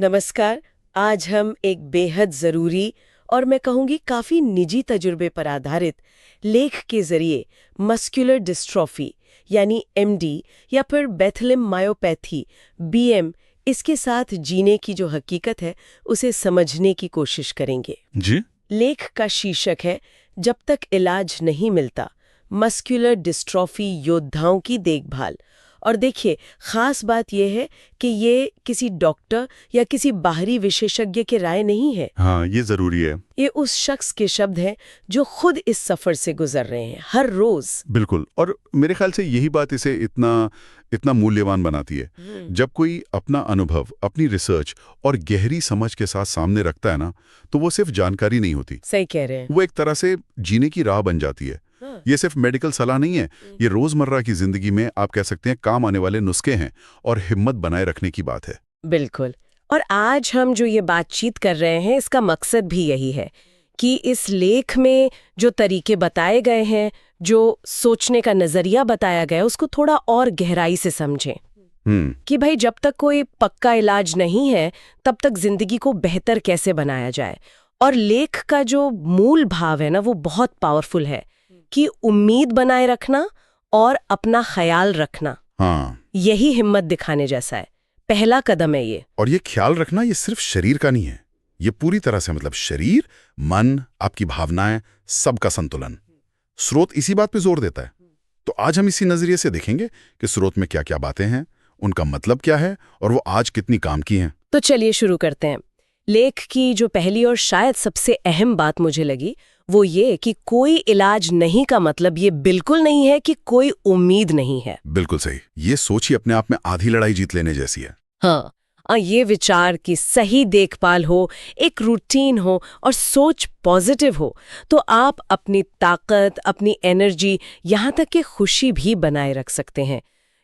नमस्कार। आज हम एक बेहद ज़रूरी और मैं कहूँगी काफ़ी निजी तजुर्बे पर आधारित लेख के ज़रिए मस्कुलर डिस्ट्रॉफी यानी एमडी या फिर बेथलेम मायोपैथी बीएम इसके साथ जीने की जो हकीकत है उसे समझने की कोशिश करेंगे। जी। लेख का शीर्षक है जब तक इलाज नहीं मिलता, मस्कुलर डिस्ट्रॉफी योद्धाओं की देखभाल। और देखिए, खास बात यह है कि ये किसी डॉक्टर या किसी बाहरी विशेषज्ञ की राय नहीं है। हाँ, ये जरूरी है। ये उस शख्स के शब्द हैं जो खुद इस सफर से गुजर रहे हैं हर रोज। बिल्कुल, और मेरे ख्याल से यही बात इसे इतना इतना मूल्यवान बनाती है। जब कोई अपना अनुभव, अपनी रिसर्च और गहरी समझ के साथ सामने रखता है ना, तो वो सिर्फ जानकारी नहीं होती। सही कह रहे हैं। वो एक तरह से जीने की राह बन जाती है। ये सिर्फ मेडिकल सलाह नहीं है, ये रोजमर्रा की जिंदगी में आप कह सकते हैं काम आने वाले नुस्खे हैं और हिम्मत बनाए रखने की बात है। बिल्कुल। और आज हम जो ये बातचीत कर रहे हैं इसका मकसद भी यही है कि इस लेख में जो तरीके बताए गए हैं, जो सोचने का नजरिया बताया गया है, उसको थोड़ा और गहराई से समझें। कि भाई जब तक कोई पक्का इलाज नहीं है तब तक जिंदगी को बेहतर कैसे बनाया जाए। और लेख का जो मूल भाव है ना, वो बहुत पावरफुल है कि उम्मीद बनाए रखना और अपना ख्याल रखना। हाँ, यही हिम्मत दिखाने जैसा है। पहला कदम है ये। और ये ख्याल रखना ये सिर्फ शरीर का नहीं है, ये पूरी तरह से मतलब शरीर, मन, आपकी भावनाएं, सबका संतुलन। स्रोत इसी बात पे जोर देता है। तो आज हम इसी नजरिए से देखेंगे कि स्रोत में क्या क्या बातें हैं, उनका मतलब क्या है और वो आज कितनी काम की हैं। तो चलिए शुरू करते हैं। लेख की जो पहली और शायद सबसे अहम बात मुझे लगी वो ये कि कोई इलाज नहीं का मतलब ये बिल्कुल नहीं है कि कोई उम्मीद नहीं है। बिल्कुल सही। ये सोच ही अपने आप में आधी लड़ाई जीत लेने जैसी है। हाँ, ये विचार की सही देखभाल हो, एक रूटीन हो और सोच पॉजिटिव हो तो आप अपनी ताकत, अपनी एनर्जी, यहाँ तक कि खुशी भी बनाए रख सकते हैं।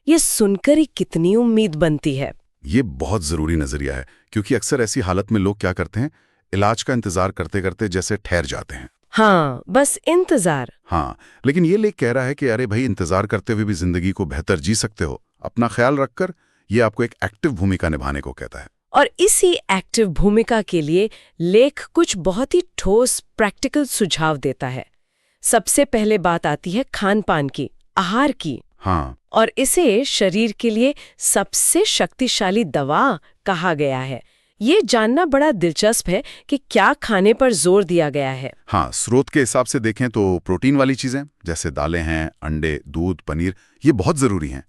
ये सुनकर ही कितनी उम्मीद बनती है। ये बहुत जरूरी नजरिया है, क्योंकि अक्सर ऐसी हालत में लोग क्या करते हैं, इलाज का इंतजार करते करते जैसे ठहर जाते हैं। हाँ, बस इंतजार। हाँ, लेकिन ये लेख कह रहा है कि अरे भाई, इंतजार करते हुए भी जिंदगी को बेहतर जी सकते हो, अपना ख्याल रखकर। ये आपको एक एक्टिव भूमिका निभाने को कहता है। और इसी एक्टिव भूमिका के लिए लेख कुछ बहुत ही ठोस प्रैक्टिकल सुझाव देता है। सबसे पहले बात आती है खान पान की, आहार की। हाँ, और इसे शरीर के लिए सबसे शक्तिशाली दवा कहा गया है। ये जानना बड़ा दिलचस्प है कि क्या खाने पर जोर दिया गया है। हाँ, स्रोत के हिसाब से देखें तो प्रोटीन वाली चीजें जैसे दालें हैं, अंडे, दूध, पनीर, ये बहुत जरूरी हैं।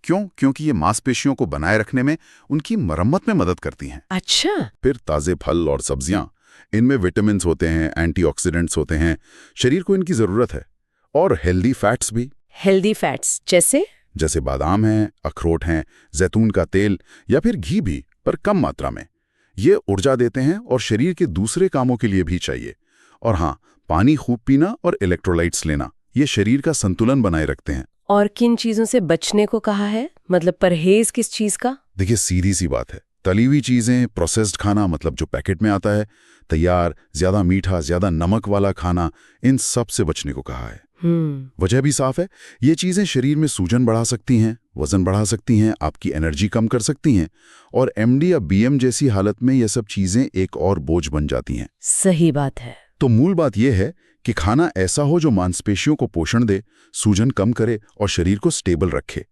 क्यों? क्योंकि ये मांसपेशियों को बनाए रखने में, उनकी मरम्मत में मदद करती हैं। अच्छा। फिर ताजे फल और सब्जियां, इनमें विटामिन्स होते हैं, एंटीऑक्सीडेंट्स होते हैं, शरीर को इनकी जरूरत है। और हेल्दी फैट्स भी। हेल्दी फैट्स जैसे बादाम हैं, अखरोट हैं, जैतून का तेल या फिर घी भी, पर कम मात्रा में। ये ऊर्जा देते हैं और शरीर के दूसरे कामों के लिए भी चाहिए। और हाँ, पानी खूब पीना और इलेक्ट्रोलाइट्स लेना, ये शरीर का संतुलन बनाए रखते हैं। और किन चीजों से बचने को कहा है, मतलब परहेज किस चीज का? देखिए, सीधी सी बात है, तली हुई चीजें, प्रोसेस्ड खाना, मतलब जो पैकेट में आता है, तैयार, ज्यादा मीठा, ज्यादा नमक वाला खाना, इन सब से बचने को कहा है। वजह भी साफ है, ये चीजें शरीर में सूजन बढ़ा सकती हैं, वजन बढ़ा सकती हैं, आपकी एनर्जी कम कर सकती हैं। और एमडी या बीएम जैसी हालत में ये सब चीजें एक और बोझ बन जाती हैं। सही बात है। तो मूल बात यह है कि खाना ऐसा हो जो मांसपेशियों को पोषण दे, सूजन कम करे और शरीर को स्टेबल रखे।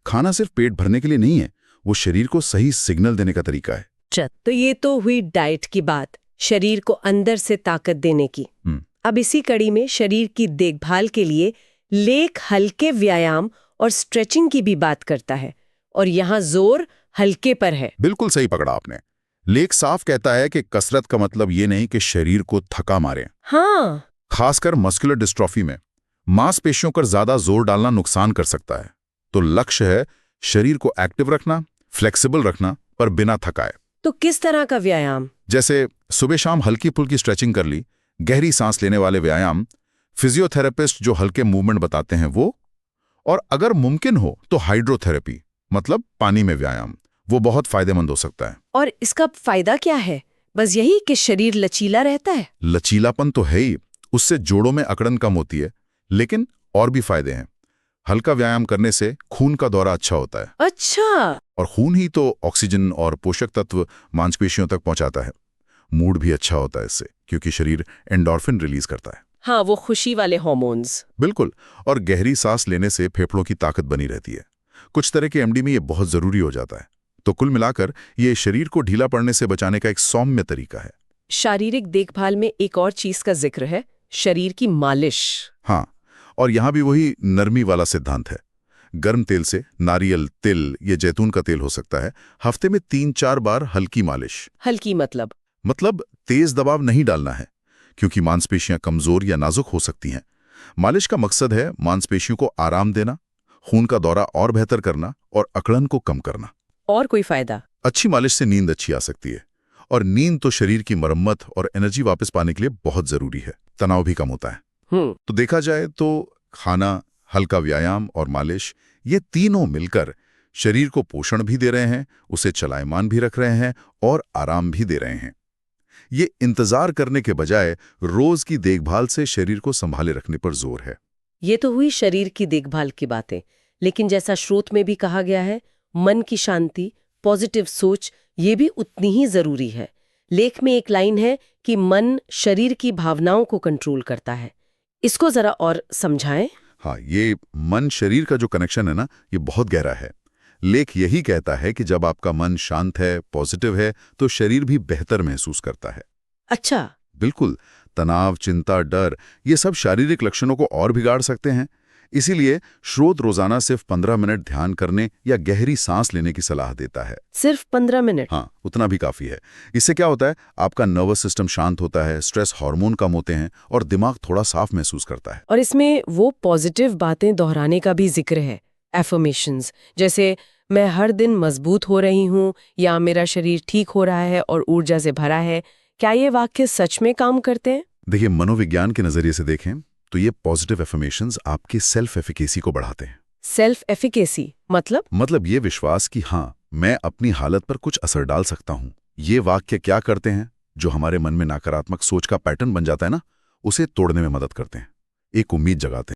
खाना सिर्फ पेट भरने के लिए नहीं है, वो शरीर को सही सिग्नल देने का तरीका है। तो ये तो हुई डाइट की बात, शरीर को अंदर से ताकत देने की। अब इसी कड़ी में शरीर की देखभाल के लिए लेख हल्के व्यायाम और स्ट्रेचिंग की भी बात करता है। और यहाँ जोर हल्के पर है। बिल्कुल सही पकड़ा आपने। लेख साफ कहता है कि कसरत का मतलब ये नहीं कि शरीर को थका मारे। हाँ, खासकर मस्कुलर डिस्ट्रॉफी में मांसपेशियों पर ज्यादा जोर डालना नुकसान कर सकता है। तो लक्ष्य है शरीर को एक्टिव रखना, फ्लेक्सिबल रखना, पर बिना थकाए। तो किस तरह का व्यायाम? जैसे सुबह शाम हल्की फुल्की स्ट्रेचिंग कर ली, गहरी सांस लेने वाले व्यायाम, फिजियोथेरेपिस्ट जो हल्के मूवमेंट बताते हैं वो, और अगर मुमकिन हो तो हाइड्रोथेरेपी, मतलब पानी में व्यायाम, वो बहुत फायदेमंद हो सकता है। और इसका फायदा क्या है? बस यही कि शरीर लचीला रहता है। लचीलापन तो है ही, उससे जोड़ों में अकड़न कम होती है, लेकिन और भी फायदे हैं। हल्का व्यायाम करने से खून का दौरा अच्छा होता है। अच्छा। और खून ही तो ऑक्सीजन और पोषक तत्व मांसपेशियों तक पहुंचाता है। मूड भी अच्छा होता है इससे, क्योंकि शरीर एंडोर्फिन रिलीज करता है। हाँ, वो खुशी वाले हार्मोन्स। बिल्कुल। और गहरी सांस लेने से फेफड़ों की ताकत बनी रहती है। कुछ तरह के एमडी में ये बहुत जरूरी हो जाता है। तो कुल मिलाकर ये शरीर को ढीला पड़ने से बचाने का एक सौम्य तरीका है। शारीरिक देखभाल में एक और चीज का जिक्र है, शरीर की मालिश। हाँ, और यहाँ भी वही नरमी वाला सिद्धांत है। गर्म तेल से, नारियल, तिल, ये जैतून का तेल हो सकता है, हफ्ते में 3-4 बार हल्की मालिश। हल्की मतलब तेज दबाव नहीं डालना है, क्योंकि मांसपेशियां कमजोर या नाजुक हो सकती हैं। मालिश का मकसद है मांसपेशियों को आराम देना, खून का दौरा और बेहतर करना और अकड़न को कम करना। और कोई फायदा? अच्छी मालिश से नींद अच्छी आ सकती है, और नींद तो शरीर की मरम्मत और एनर्जी वापस पाने के लिए बहुत जरूरी है। तनाव भी कम होता है। तो देखा जाए तो खाना, हल्का व्यायाम और मालिश, ये तीनों मिलकर शरीर को पोषण भी दे रहे हैं, उसे चलायमान भी रख रहे हैं और आराम भी दे रहे हैं। ये इंतजार करने के बजाय रोज की देखभाल से शरीर को संभाले रखने पर जोर है। ये तो हुई शरीर की देखभाल की बातें, लेकिन जैसा स्रोत में भी कहा गया है, मन की शांति, पॉजिटिव सोच, ये भी उतनी ही जरूरी है। लेख में एक लाइन है कि मन शरीर की भावनाओं को कंट्रोल करता है। इसको जरा और समझाएं। हाँ, ये मन शरीर का जो कनेक्शन है ना, ये बहुत गहरा है। लेख यही कहता है कि जब आपका मन शांत है, पॉजिटिव है, तो शरीर भी बेहतर महसूस करता है। अच्छा। बिल्कुल। तनाव, चिंता, डर, ये सब शारीरिक लक्षणों को और बिगाड़ सकते हैं। इसीलिए स्रोत रोजाना सिर्फ 15 मिनट ध्यान करने या गहरी सांस लेने की सलाह देता है। सिर्फ 15 मिनट? हाँ, उतना भी काफी है। इससे क्या होता है, आपका नर्वस सिस्टम शांत होता है, स्ट्रेस हार्मोन कम होते हैं और दिमाग थोड़ा साफ महसूस करता है। और इसमें वो पॉजिटिव बातें दोहराने का भी जिक्र है, एफर्मेशंस, जैसे मैं हर दिन मजबूत हो रही हूँ या मेरा शरीर ठीक हो रहा है और ऊर्जा से भरा है। क्या ये वाक्य सच में काम करते हैं? देखिए, मनोविज्ञान के नजरिए से देखें तो ये पॉजिटिव एफर्मेशंस आपकी सेल्फ एफिकेसी को बढ़ाते हैं। सेल्फ एफिकेसी मतलब ये विश्वास कि हाँ, मैं अपनी हालत पर कुछ असर डाल सकता हूँ। ये वाक्य क्या करते हैं, जो हमारे मन में नकारात्मक सोच का पैटर्न बन जाता है ना, उसे तोड़ने में मदद करते हैं, एक उम्मीद जगाते हैं।